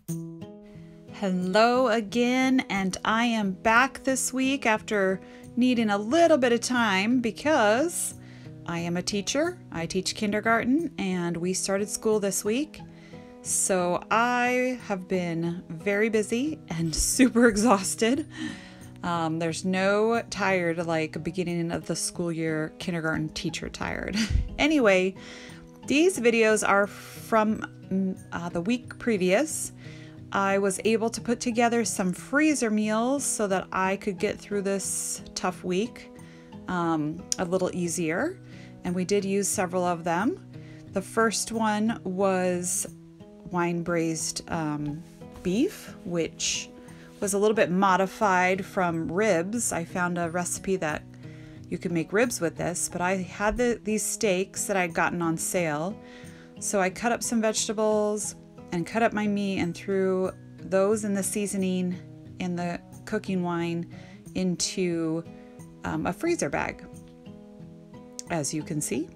Hello again, and I am back this week after needing a little bit of time because I am a teacher. I teach kindergarten and we started school this week. So I have been very busy and super exhausted. There's no tired like beginning of the school year kindergarten teacher tired. Anyway, these videos are from the week previous. I was able to put together some freezer meals so that I could get through this tough week a little easier, and we did use several of them. The first one was wine braised beef, which was a little bit modified from ribs. I found a recipe that you could make ribs with this, but I had these steaks that I'd gotten on sale, so I cut up some vegetables and cut up my meat and threw those in the seasoning in the cooking wine into a freezer bag, as you can see,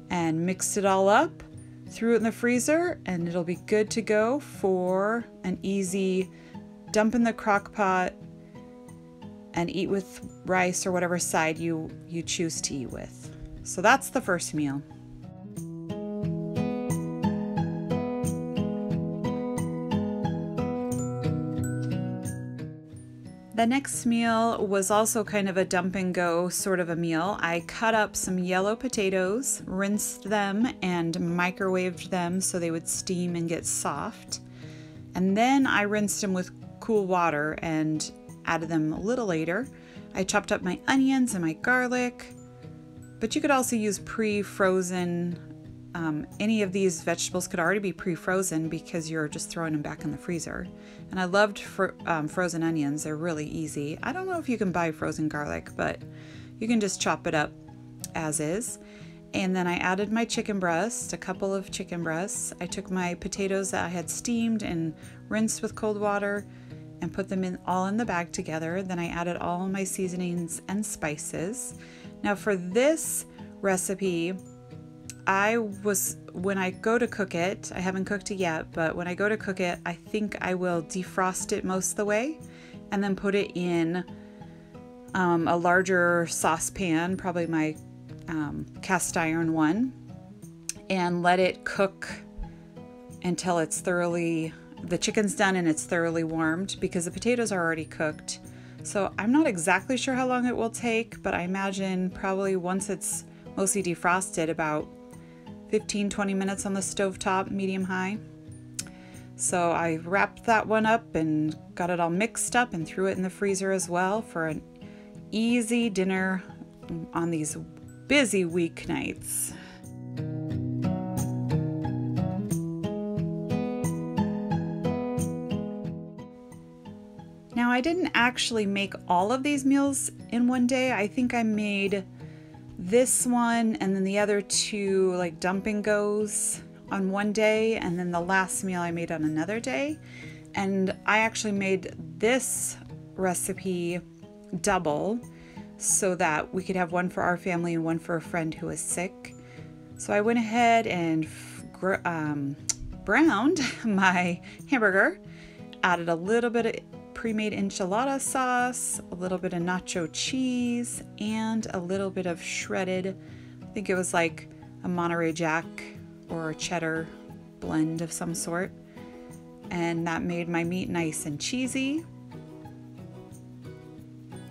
and mixed it all up, threw it in the freezer, and it'll be good to go for an easy dump in the crock pot and eat with rice or whatever side you choose to eat with. So that's the first meal. The next meal was also kind of a dump and go sort of a meal. I cut up some yellow potatoes, rinsed them, and microwaved them so they would steam and get soft. And then I rinsed them with cool water and added them a little later. I chopped up my onions and my garlic, but you could also use pre-frozen. Any of these vegetables could already be pre-frozen because you're just throwing them back in the freezer. And I loved frozen onions. They're really easy. I don't know if you can buy frozen garlic, but you can just chop it up as is. And then I added my chicken breast, a couple of chicken breasts. I took my potatoes that I had steamed and rinsed with cold water and put them all in the bag together. Then I added all my seasonings and spices. Now for this recipe, when I go to cook it, I haven't cooked it yet, but when I go to cook it, I think I will defrost it most of the way and then put it in a larger saucepan, probably my cast iron one, and let it cook until it's the chicken's done and it's thoroughly warmed, because the potatoes are already cooked. So I'm not exactly sure how long it will take, but I imagine probably once it's mostly defrosted, about 15-20 minutes on the stovetop, medium high. So I wrapped that one up and got it all mixed up and threw it in the freezer as well for an easy dinner on these busy weeknights. Now I didn't actually make all of these meals in one day. I think I made this one and then the other two like dump and goes on one day, and then the last meal I made on another day. And I actually made this recipe double so that we could have one for our family and one for a friend who was sick. So I went ahead and browned my hamburger, added a little bit of pre-made enchilada sauce, a little bit of nacho cheese, and a little bit of shredded, I think it was like a Monterey Jack or a cheddar blend of some sort. And that made my meat nice and cheesy.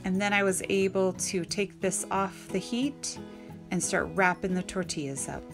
And then I was able to take this off the heat and start wrapping the tortillas up.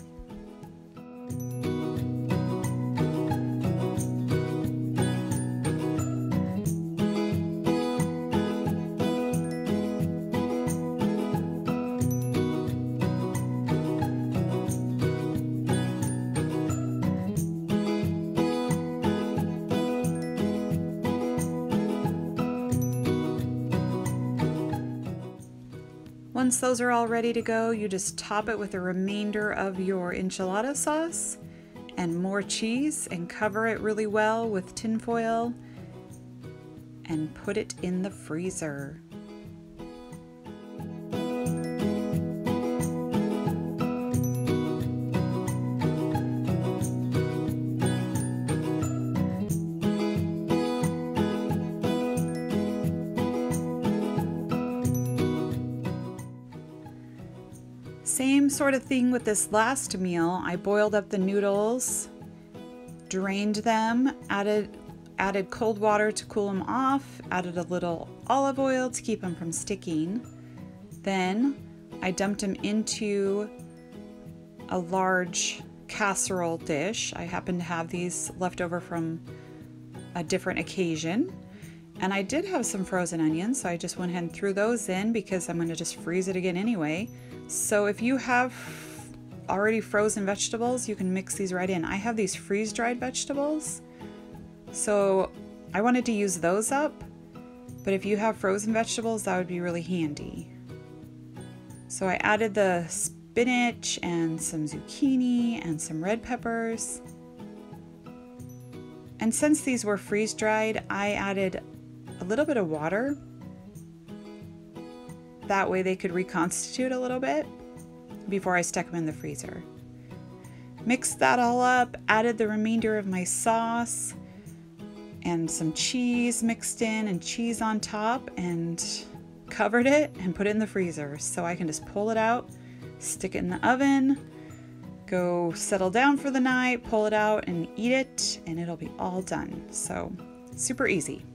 Once those are all ready to go, you just top it with the remainder of your enchilada sauce and more cheese and cover it really well with tin foil and put it in the freezer. Same sort of thing with this last meal. I boiled up the noodles, drained them, added cold water to cool them off, added a little olive oil to keep them from sticking. Then I dumped them into a large casserole dish. I happen to have these left over from a different occasion. And I did have some frozen onions, so I just went ahead and threw those in because I'm going to just freeze it again anyway. So if you have already frozen vegetables, you can mix these right in. I have these freeze-dried vegetables, so I wanted to use those up, but if you have frozen vegetables, that would be really handy. So I added the spinach and some zucchini and some red peppers. And since these were freeze-dried, I added a little bit of water. That way they could reconstitute a little bit before I stuck them in the freezer. Mixed that all up, added the remainder of my sauce and some cheese mixed in and cheese on top, and covered it and put it in the freezer so I can just pull it out, stick it in the oven, go settle down for the night, pull it out and eat it, and it'll be all done. So super easy.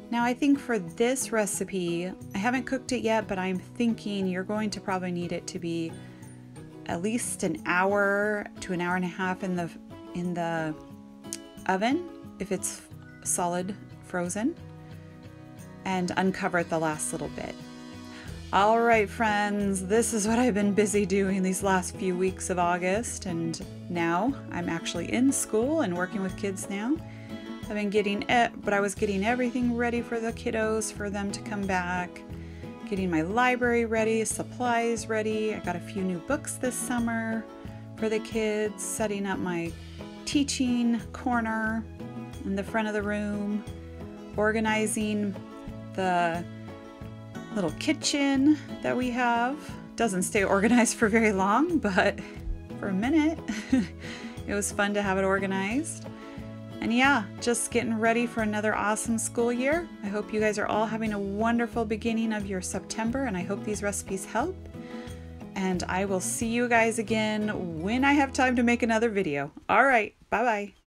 Now I think for this recipe, I haven't cooked it yet, but I'm thinking you're going to probably need it to be at least an hour to an hour and a half in the oven if it's solid frozen, and uncover it the last little bit. All right, friends, this is what I've been busy doing these last few weeks of August, and now I'm actually in school and working with kids now. I've been getting it, but I was getting everything ready for the kiddos for them to come back, getting my library ready, supplies ready. I got a few new books this summer for the kids, setting up my teaching corner in the front of the room, organizing the little kitchen that we have. Doesn't stay organized for very long, but for a minute it was fun to have it organized. And yeah, just getting ready for another awesome school year. I hope you guys are all having a wonderful beginning of your September, and I hope these recipes help. And I will see you guys again when I have time to make another video. All right, bye-bye.